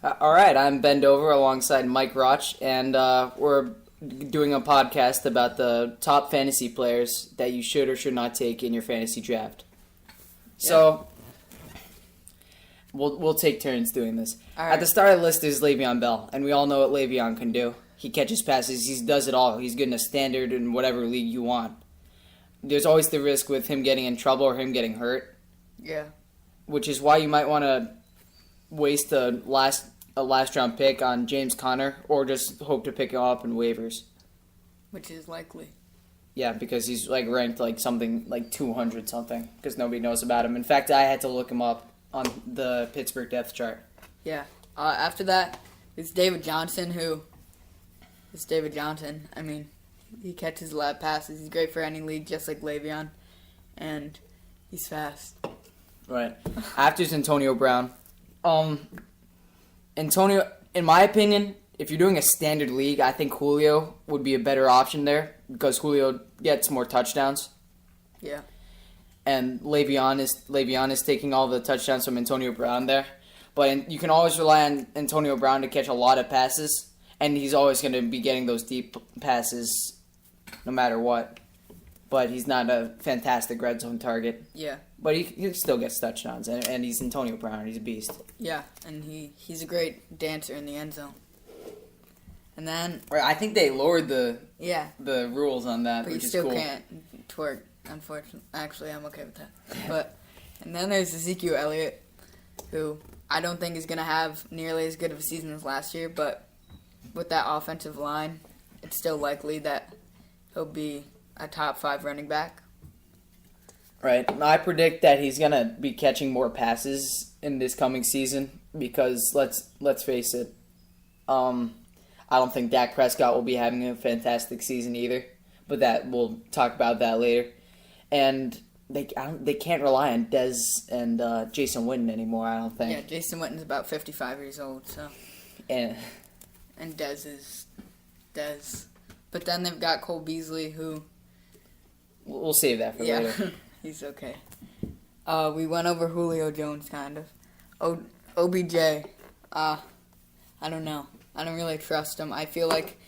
All right, I'm Ben Dover alongside Mike Roch, and we're doing a podcast about the top fantasy players that you should or should not take in your fantasy draft. So, we'll take turns doing this. Right. At the start of the list is Le'Veon Bell, and we all know what Le'Veon can do. He catches passes, he does it all. He's good in a standard in whatever league you want. There's always the risk with him getting in trouble or him getting hurt. Yeah. Which is why you might want to waste a last round pick on James Conner or just hope to pick him up in waivers. Which is likely. Yeah, because he's ranked something like 200 something because nobody knows about him. In fact, I had to look him up on the Pittsburgh depth chart. Yeah. After that, it's David Johnson I mean, he catches a lot of passes. He's great for any league, just like Le'Veon. And he's fast. Right. After is Antonio Brown. Antonio, in my opinion, if you're doing a standard league, I think Julio would be a better option there because Julio gets more touchdowns. Yeah. And Le'Veon is taking all the touchdowns from Antonio Brown there. But you can always rely on Antonio Brown to catch a lot of passes, and he's always going to be getting those deep passes no matter what. But he's not a fantastic red zone target. Yeah. But he still gets touchdowns, and he's Antonio Brown. He's a beast. Yeah, and he's a great dancer in the end zone. And then... I think they lowered the rules on that, but which is cool. cool. But you still can't twerk, unfortunately. Actually, I'm okay with that. And then there's Ezekiel Elliott, who I don't think is going to have nearly as good of a season as last year, but with that offensive line, it's still likely that he'll be a top 5 running back. Right. I predict that he's going to be catching more passes in this coming season because let's face it, I don't think Dak Prescott will be having a fantastic season either, but we'll talk about that later. And they can't rely on Dez and Jason Witten anymore, I don't think. Yeah, Jason Witten's about 55 years old, so. And Dez is Dez. But then they've got Cole Beasley, who... We'll save that for later. He's okay. We went over Julio Jones, kind of. OBJ, I don't know. I don't really trust him. I feel like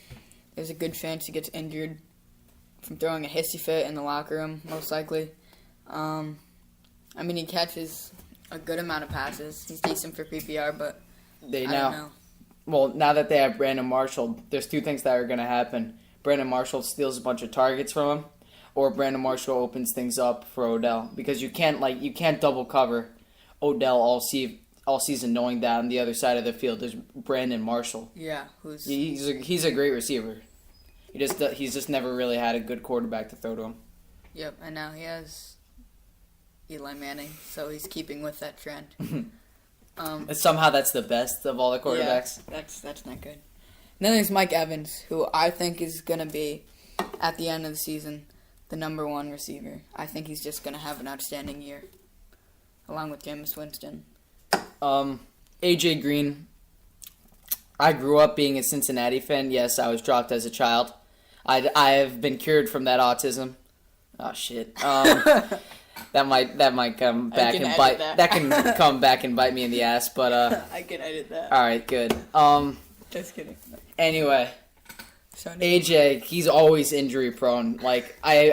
there's a good chance he gets injured from throwing a hissy fit in the locker room, most likely. I mean, he catches a good amount of passes. He's decent for PPR, but I don't know. Well, now that they have Brandon Marshall, there's two things that are going to happen. Brandon Marshall steals a bunch of targets from him, or Brandon Marshall opens things up for Odell, because you can't double cover Odell all season, knowing that on the other side of the field there's Brandon Marshall. Yeah, he's a great receiver. He's just never really had a good quarterback to throw to him. Yep, and now he has Eli Manning, so he's keeping with that trend. Somehow that's the best of all the quarterbacks. Yeah, that's not good. And then there's Mike Evans, who I think is going to be, at the end of the season, the number 1 receiver. I think he's just going to have an outstanding year, along with Jameis Winston. AJ Green. I grew up being a Cincinnati fan. Yes, I was dropped as a child. I have been cured from that autism. Oh shit. That might come back and bite. That can come back and bite me in the ass. But I can edit that. All right, good. Just kidding. Anyway, AJ, he's always injury prone. I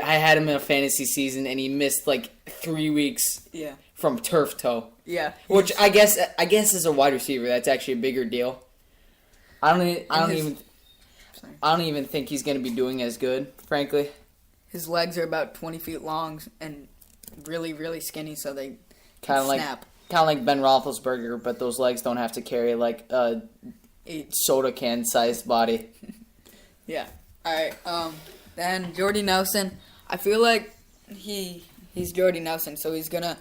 had him in a fantasy season and he missed 3 weeks. Yeah. From turf toe. Yeah. Which I guess as a wide receiver that's actually a bigger deal. I don't even think he's going to be doing as good, frankly. His legs are about 20 feet long and really, really skinny, so they snap. Kind of like Ben Roethlisberger, but those legs don't have to carry a soda can sized body. Yeah. All right. Then Jordy Nelson. I feel like he's Jordy Nelson, so he's gonna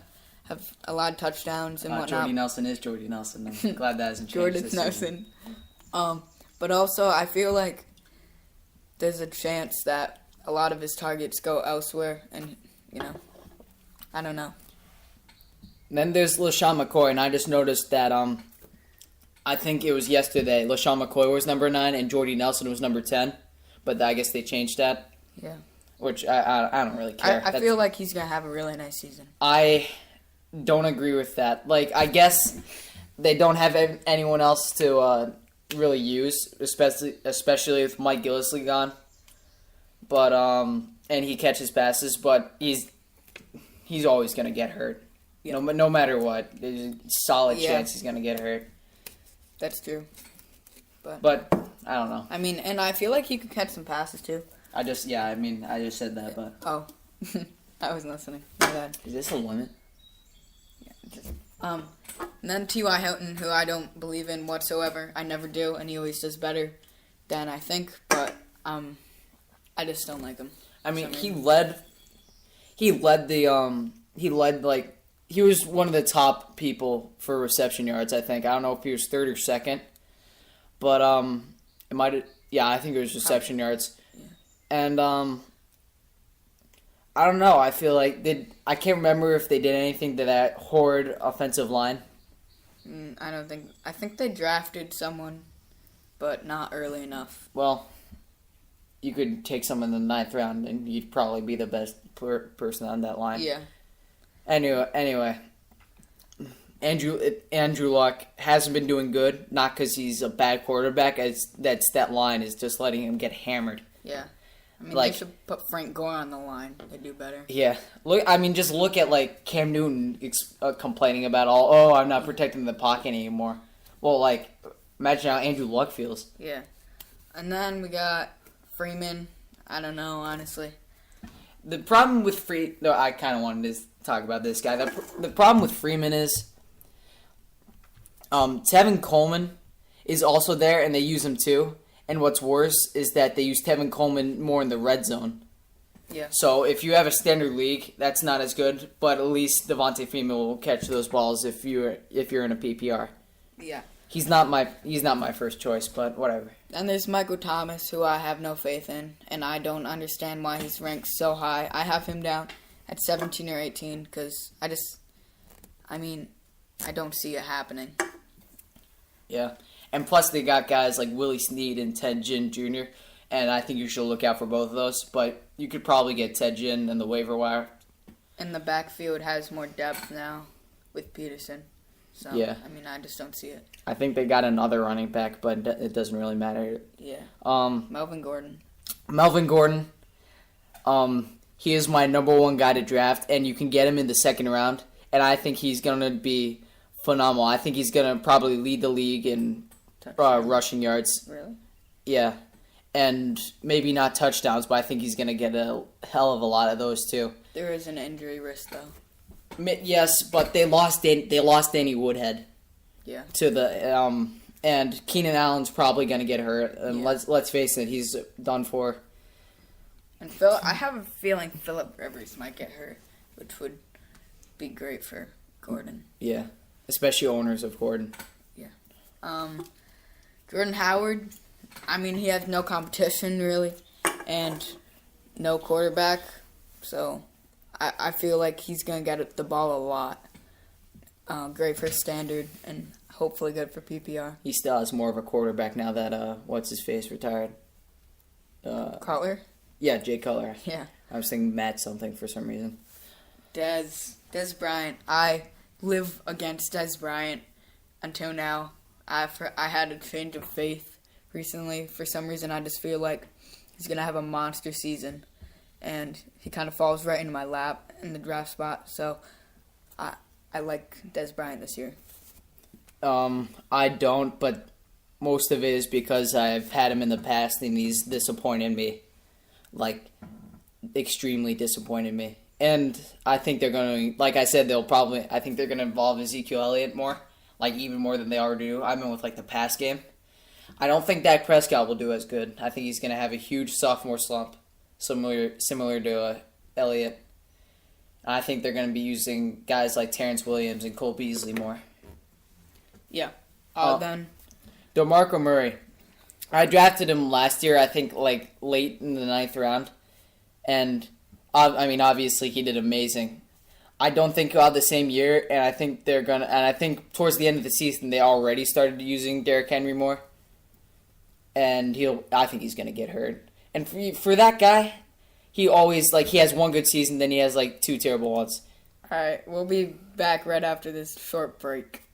have a lot of touchdowns and whatnot. Jordy Nelson is Jordy Nelson. I'm glad that hasn't changed. Jordan Nelson. But also I feel like there's a chance that a lot of his targets go elsewhere, and I don't know. Then there's LaShawn McCoy, and I just noticed that I think it was yesterday LaShawn McCoy was number 9 and Jordy Nelson was number 10, but I guess they changed that. Yeah. Which I don't really care. I feel like he's gonna have a really nice season. I don't agree with that. I guess they don't have anyone else to really use, especially with Mike Gillislee gone. But and he catches passes, but he's always gonna get hurt. Yeah. No matter what, there's a solid Yeah. chance he's gonna get hurt. That's true. But I don't know. I mean, and I feel like he could catch some passes too. I just said that, but Oh, I wasn't listening. My bad. is this a limit? And then T.Y. Hilton, who I don't believe in whatsoever. I never do, and he always does better than I think. But I just don't like him. I mean, he led like he was one of the top people for reception yards. I think I don't know if he was third or second, but it might I think it was reception yards, and I don't know. I feel like I can't remember if they did anything to that horrid offensive line. I don't think. I think they drafted someone, but not early enough. Well, you could take someone in the 9th round, and you'd probably be the best person on that line. Yeah. Anyway, Andrew Luck hasn't been doing good. Not because he's a bad quarterback, as that line is just letting him get hammered. Yeah. I mean, Like- they should put Frank Gore on the line. They do better. Yeah, just look at like Cam Newton complaining about I'm not protecting the pocket anymore. Well, like imagine how Andrew Luck feels. Yeah. And then we got Freeman. I don't know, honestly. The problem with I kind of wanted to talk about this guy. The problem with Freeman is, Tevin Coleman is also there, and they use him too. And what's worse is that they use Tevin Coleman more in the red zone. Yeah. So if you have a standard league, that's not as good. But at least Devontae Freeman will catch those balls if you're in a PPR. Yeah. He's not my first choice, but whatever. And there's Michael Thomas, who I have no faith in, and I don't understand why he's ranked so high. I have him down at 17 or 18 because I don't see it happening. Yeah. And plus they got guys like Willie Snead and Ted Ginn Jr., and I think you should look out for both of those. But you could probably get Ted Ginn in the waiver wire. And the backfield has more depth now with Peterson. So, Yeah. I mean, I just don't see it. I think they got another running back, but it doesn't really matter. Yeah. Melvin Gordon. He is my number one guy to draft, and you can get him in the second round, and I think he's going to be phenomenal. I think he's going to probably lead the league in rushing yards. Really? Yeah. And maybe not touchdowns, but I think he's going to get a hell of a lot of those too. There is an injury risk, though. Yes, but they lost Danny Woodhead. Yeah. To the and Keenan Allen's probably going to get hurt, and Yeah. let's face it, he's done for. And I have a feeling Phillip Rivers might get hurt, which would be great for Gordon. Yeah, especially owners of Gordon. Jordan Howard, I mean, he has no competition, really, and no quarterback, so I feel like he's going to get the ball a lot. Great for standard, and hopefully good for PPR. He still has more of a quarterback now that what's-his-face retired. Cutler? Yeah, Jay Cutler. Yeah. I was thinking Matt something for some reason. Dez Bryant. I live against Dez Bryant until now. I had a change of faith recently. For some reason, I just feel like he's going to have a monster season. And he kind of falls right into my lap in the draft spot. So I like Dez Bryant this year. I don't, but most of it is because I've had him in the past and he's disappointed me. Like, extremely disappointed me. And I think they're going to, like I said, I think they're going to involve Ezekiel Elliott more. Like, even more than they already do. I mean, with, like, the pass game. I don't think Dak Prescott will do as good. I think he's going to have a huge sophomore slump, similar to Elliott. I think they're going to be using guys like Terrence Williams and Cole Beasley more. Yeah. Then DeMarco Murray. I drafted him last year, I think, like, late in the 9th round. And, I mean, obviously he did amazing. I don't think he'll have the same year, and I think I think towards the end of the season they already started using Derrick Henry more. And I think he's gonna get hurt. And for that guy, he always, like, he has one good season, then he has, like, 2 terrible ones. Alright, we'll be back right after this short break.